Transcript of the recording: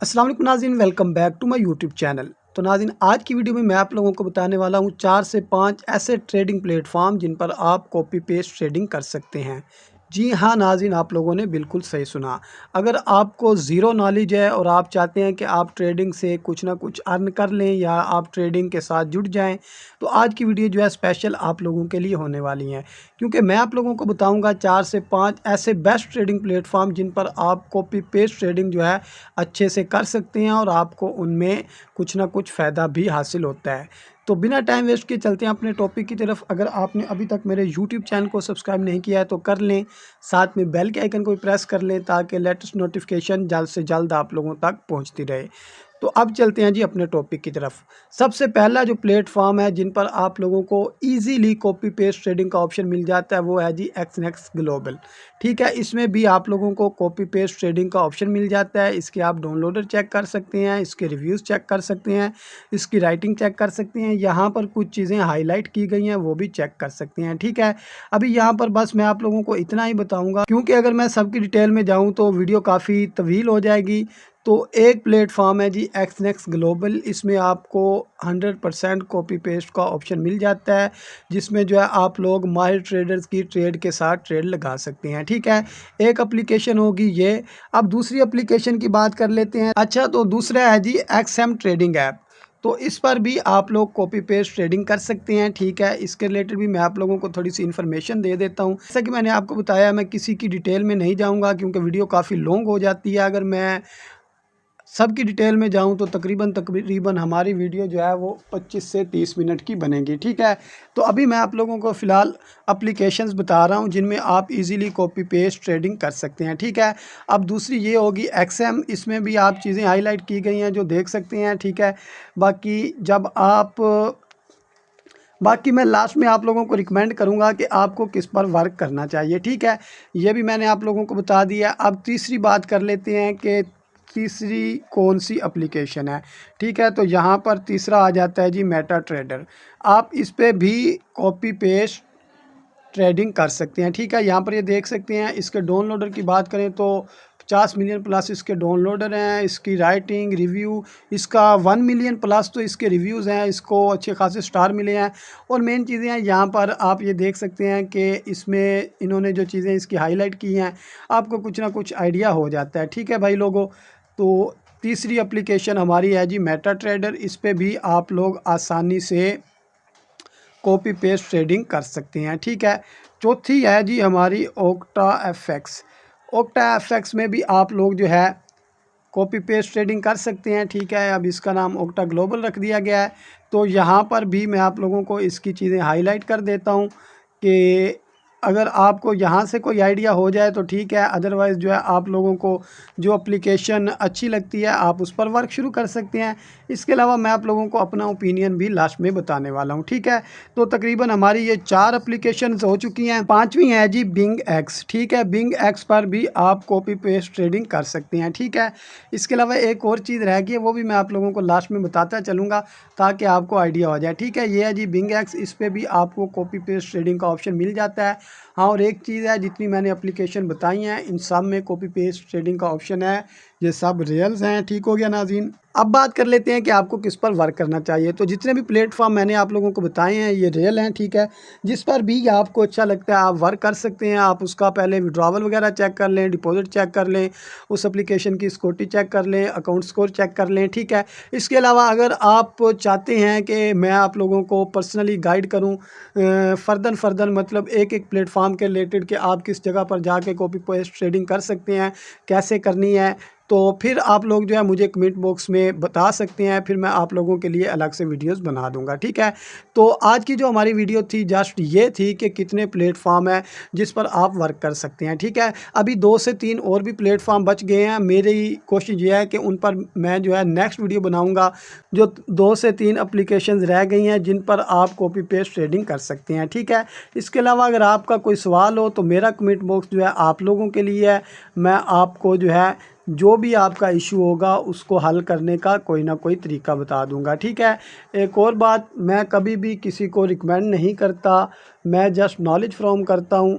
अस्सलाम वालेकुम नाज़रीन, welcome back to my YouTube channel. तो नाज़रीन, आज की वीडियो में मैं आप लोगों को बताने वाला हूँ 4 से 5 ऐसे ट्रेडिंग प्लेटफॉर्म जिन पर आप कॉपी पेस्ट ट्रेडिंग कर सकते हैं। जी हाँ नाज़रीन, आप लोगों ने बिल्कुल सही सुना। अगर आपको ज़ीरो नॉलेज है और आप चाहते हैं कि आप ट्रेडिंग से कुछ ना कुछ अर्न कर लें या आप ट्रेडिंग के साथ जुड़ जाएं, तो आज की वीडियो जो है स्पेशल आप लोगों के लिए होने वाली है, क्योंकि मैं आप लोगों को बताऊंगा 4 से 5 ऐसे बेस्ट ट्रेडिंग प्लेटफॉर्म जिन पर आप कॉपी पेस्ट ट्रेडिंग जो है अच्छे से कर सकते हैं और आपको उनमें कुछ ना कुछ फ़ायदा भी हासिल होता है। तो बिना टाइम वेस्ट किए चलते हैं अपने टॉपिक की तरफ। अगर आपने अभी तक मेरे यूट्यूब चैनल को सब्सक्राइब नहीं किया है तो कर लें, साथ में बेल के आइकन को भी प्रेस कर लें ताकि लेटेस्ट नोटिफिकेशन जल्द से जल्द आप लोगों तक पहुंचती रहे। तो अब चलते हैं जी अपने टॉपिक की तरफ। सबसे पहला जो प्लेटफॉर्म है जिन पर आप लोगों को इजीली कॉपी पेस्ट ट्रेडिंग का ऑप्शन मिल जाता है वो है जी एक्सनेक्स ग्लोबल। ठीक है, इसमें भी आप लोगों को कॉपी पेस्ट ट्रेडिंग का ऑप्शन मिल जाता है। इसके आप डाउनलोडर चेक कर सकते हैं, इसके रिव्यूज़ चेक कर सकते हैं, इसकी राइटिंग चेक कर सकते हैं, यहाँ पर कुछ चीज़ें हाईलाइट की गई हैं वो भी चेक कर सकते हैं। ठीक है, अभी यहाँ पर बस मैं आप लोगों को इतना ही बताऊँगा, क्योंकि अगर मैं सबकी डिटेल में जाऊँ तो वीडियो काफ़ी तवील हो जाएगी। तो एक प्लेटफॉर्म है जी एक्सनेक्स ग्लोबल। इसमें आपको 100% कॉपी पेस्ट का ऑप्शन मिल जाता है, जिसमें जो है आप लोग माहिर ट्रेडर्स की ट्रेड के साथ ट्रेड लगा सकते हैं। ठीक है, एक एप्लीकेशन होगी ये। अब दूसरी एप्लीकेशन की बात कर लेते हैं। अच्छा, तो दूसरा है जी एक्सएम ट्रेडिंग ऐप। तो इस पर भी आप लोग कॉपी पेस्ट ट्रेडिंग कर सकते हैं। ठीक है, इसके रिलेटेड भी मैं आप लोगों को थोड़ी सी इन्फॉर्मेशन दे देता हूँ। जैसा कि मैंने आपको बताया, मैं किसी की डिटेल में नहीं जाऊँगा क्योंकि वीडियो काफ़ी लॉन्ग हो जाती है। अगर मैं सबकी डिटेल में जाऊं तो तकरीबन हमारी वीडियो जो है वो 25 से 30 मिनट की बनेगी। ठीक है, तो अभी मैं आप लोगों को फ़िलहाल एप्लीकेशंस बता रहा हूं जिनमें आप इजीली कॉपी पेस्ट ट्रेडिंग कर सकते हैं। ठीक है, अब दूसरी ये होगी एक्सएम। इसमें भी आप चीज़ें हाईलाइट की गई हैं जो देख सकते हैं। ठीक है, बाकी मैं लास्ट में आप लोगों को रिकमेंड करूंगा कि आपको किस पर वर्क करना चाहिए। ठीक है, ये भी मैंने आप लोगों को बता दिया। अब तीसरी बात कर लेते हैं कि तीसरी कौन सी एप्लीकेशन है। ठीक है, तो यहाँ पर तीसरा आ जाता है जी मेटा ट्रेडर। आप इस पे भी कॉपी पेस्ट ट्रेडिंग कर सकते हैं। ठीक है, यहाँ पर ये देख सकते हैं। इसके डाउनलोडर की बात करें तो 50 मिलियन प्लस इसके डाउनलोडर हैं। इसकी राइटिंग रिव्यू, इसका 1 मिलियन प्लस तो इसके रिव्यूज़ हैं। इसको अच्छे खासे स्टार मिले हैं। और मेन चीज़ें हैं यहाँ पर आप ये देख सकते हैं कि इसमें इन्होंने जो चीज़ें इसकी हाईलाइट की हैं, आपको कुछ ना कुछ आइडिया हो जाता है। ठीक है भाई लोगों, तो तीसरी एप्लीकेशन हमारी है जी मेटा ट्रेडर। इस पर भी आप लोग आसानी से कॉपी पेस्ट ट्रेडिंग कर सकते हैं। ठीक है, चौथी है जी हमारी ओक्टा एफएक्स। ओक्टा एफएक्स में भी आप लोग जो है कॉपी पेस्ट ट्रेडिंग कर सकते हैं। ठीक है, अब इसका नाम ओक्टा ग्लोबल रख दिया गया है। तो यहाँ पर भी मैं आप लोगों को इसकी चीज़ें हाईलाइट कर देता हूँ कि अगर आपको यहाँ से कोई आइडिया हो जाए तो ठीक है, अदरवाइज़ जो है आप लोगों को जो एप्लीकेशन अच्छी लगती है आप उस पर वर्क शुरू कर सकते हैं। इसके अलावा मैं आप लोगों को अपना ओपिनियन भी लास्ट में बताने वाला हूँ। ठीक है, तो तकरीबन हमारी ये 4 एप्लीकेशन हो चुकी हैं। पाँचवीं है जी बिंग एक्स। ठीक है, बिंग एक्स पर भी आप कॉपी पेस्ट ट्रेडिंग कर सकते हैं। ठीक है, इसके अलावा एक और चीज़ रह गई है, वो भी मैं आप लोगों को लास्ट में बताता चलूँगा ताकि आपको आइडिया हो जाए। ठीक है, ये है जी बिंग एक्स। इस पर भी आपको कॉपी पेस्ट ट्रेडिंग का ऑप्शन मिल जाता है। हाँ, और एक चीज़ है, जितनी मैंने एप्लीकेशन बताई हैं इन सब में कॉपी पेस्ट ट्रेडिंग का ऑप्शन है। ये सब रियल्स हैं। ठीक हो गया नाज़रीन, अब बात कर लेते हैं कि आपको किस पर वर्क करना चाहिए। तो जितने भी प्लेटफॉर्म मैंने आप लोगों को बताए हैं ये रियल हैं। ठीक है, जिस पर भी आपको अच्छा लगता है आप वर्क कर सकते हैं। आप उसका पहले विड्रॉवल वगैरह चेक कर लें, डिपॉजिट चेक कर लें, उस एप्लीकेशन की सिक्योरिटी चेक कर लें, अकाउंट स्कोर चेक कर लें। ठीक है, इसके अलावा अगर आप चाहते हैं कि मैं आप लोगों को पर्सनली गाइड करूँ फर्दर मतलब एक एक प्लेटफॉर्म के रिलेटेड कि आप किस जगह पर जाके कॉपी पेस्ट ट्रेडिंग कर सकते हैं, कैसे करनी है, तो फिर आप लोग जो है मुझे कमेंट बॉक्स में बता सकते हैं। फिर मैं आप लोगों के लिए अलग से वीडियोस बना दूंगा। ठीक है, तो आज की जो हमारी वीडियो थी जस्ट ये थी कि कितने प्लेटफॉर्म है जिस पर आप वर्क कर सकते हैं। ठीक है, अभी 2 से 3 और भी प्लेटफॉर्म बच गए हैं। मेरी कोशिश ये है कि उन पर मैं जो है नेक्स्ट वीडियो बनाऊँगा। जो 2 से 3 एप्लीकेशंस रह गई हैं जिन पर आप कॉपी पेस्ट ट्रेडिंग कर सकते हैं। ठीक है, इसके अलावा अगर आपका कोई सवाल हो तो मेरा कमेंट बॉक्स जो है आप लोगों के लिए है। मैं आपको जो है जो भी आपका इशू होगा उसको हल करने का कोई ना कोई तरीका बता दूंगा। ठीक है, एक और बात, मैं कभी भी किसी को रिकमेंड नहीं करता, मैं जस्ट नॉलेज फ्रॉम करता हूँ।